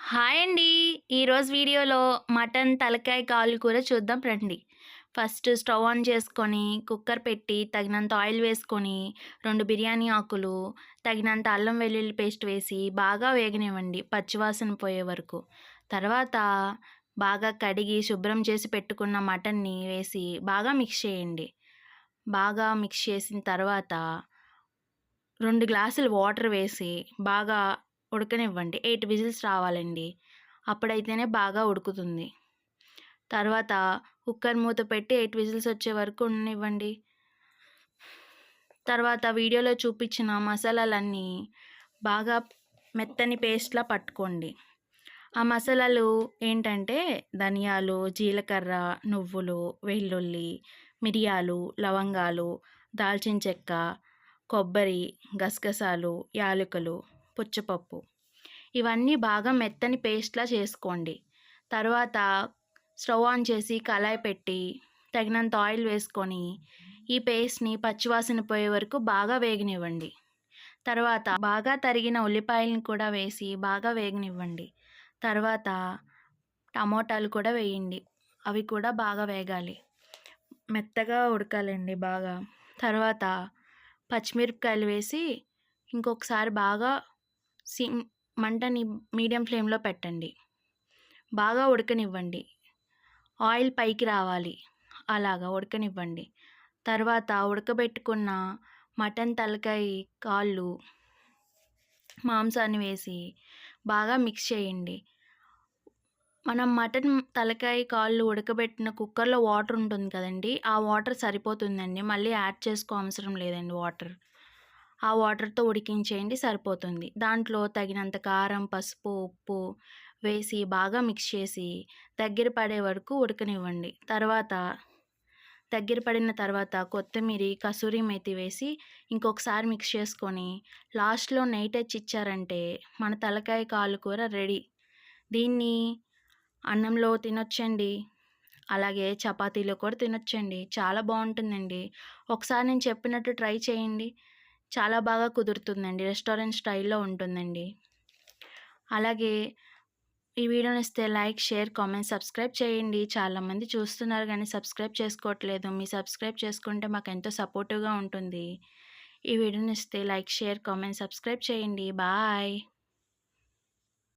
Hi అండి. ఈరోజు వీడియోలో మటన్ తలకాయ కాలు కూర చూద్దాం రండి. ఫస్ట్ స్టవ్ ఆన్ చేసుకొని కుక్కర్ పెట్టి తగినంత ఆయిల్ వేసుకొని 2 బిర్యానీ ఆకులు, తగినంత అల్లం వెల్లుల్లి పేస్ట్ వేసి బాగా వేగనివ్వండి పచ్చివాసన పోయే వరకు. తర్వాత బాగా కడిగి శుభ్రం చేసి పెట్టుకున్న మటన్ని వేసి బాగా మిక్స్ చేయండి. బాగా మిక్స్ చేసిన తర్వాత 2 గ్లాసులు వాటర్ వేసి బాగా ఉడకనివ్వండి. 8 విజిల్స్ రావాలండి. అప్పుడైతేనే బాగా ఉడుకుతుంది. తర్వాత కుక్కర్ మూత పెట్టి 8 విజిల్స్ వచ్చే వరకు ఉండనివ్వండి. తర్వాత వీడియోలో చూపించిన మసాలాలన్నీ బాగా మెత్తని పేస్ట్‌లా పట్టుకోండి. ఆ మసాలాలు ఏంటంటే ధనియాలు, జీలకర్ర, నువ్వులు, వెల్లుల్లి, మిరియాలు, లవంగాలు, దాల్చిన చెక్క, కొబ్బరి, గసగసాలు, యాలకులు, పుచ్చపప్పు ఇవన్నీ బాగా మెత్తని పేస్ట్‌లా చేసుకోండి. తర్వాత స్టవ్ ఆన్ చేసి కళాయి పెట్టి తగినంత ఆయిల్ వేసుకొని ఈ పేస్ట్‌ని పచ్చివాసన పోయే వరకు బాగా వేగనివ్వండి. తర్వాత బాగా తరిగిన ఉల్లిపాయలను కూడా వేసి బాగా వేగనివ్వండి. తర్వాత టమోటాలు కూడా వేయండి. అవి కూడా బాగా వేగాలి. మెత్తగా ఉడకాలండి బాగా. తర్వాత పచ్చిమిరపకాయలు వేసి ఇంకొకసారి బాగా సిమ్ మంటని మీడియం ఫ్లేమ్‌లో పెట్టండి. బాగా ఉడకనివ్వండి. ఆయిల్ పైకి రావాలి. అలాగా ఉడకనివ్వండి. తర్వాత ఉడకబెట్టుకున్న మటన్ తలకాయ కాళ్ళు, మాంసాన్ని వేసి బాగా మిక్స్ చేయండి. మనం మటన్ తలకాయ కాళ్ళు ఉడకబెట్టిన కుక్కర్‌లో వాటర్ ఉంటుంది కదండీ! ఆ వాటర్ సరిపోతుందండి. మళ్ళీ యాడ్ అవసరం లేదండి వాటర్. ఆ వాటర్‌తో ఉడికించేయండి సరిపోతుంది. దాంట్లో తగినంత కారం, పసుపు, ఉప్పు వేసి బాగా మిక్స్ చేసి దగ్గర పడే వరకు ఉడకనివ్వండి. దగ్గర పడిన తర్వాత కొత్తిమీరి, కసూరి మేతి వేసి ఇంకొకసారి మిక్స్ చేసుకొని లాస్ట్‌లో నెయ్యి టచ్ ఇచ్చారంటే మన తలకాయ కాలు కూర రెడీ. దీన్ని అన్నంలో తినొచ్చండి. అలాగే చపాతీలో కూడా తినొచ్చండి. చాలా బావుంటుందండి. ఒకసారి నేను చెప్పినట్టు ట్రై చేయండి. చాలా బాగా కుదురుతుందండి. రెస్టారెంట్ స్టైల్‌లో ఉంటుందండి. అలాగే ఈ వీడియో నచ్చితే లైక్, షేర్, కామెంట్, సబ్స్క్రైబ్ చేయండి. చాలామంది చూస్తున్నారు గానీ సబ్స్క్రైబ్ చేసుకోవట్లేదు. సబ్స్క్రైబ్ చేసుకుంటే మాకెంతో సపోర్టివ్‌గా ఉంటుంది. ఈ వీడియో నచ్చితే లైక్, షేర్, కామెంట్, సబ్స్క్రైబ్ చేయండి. బాయ్.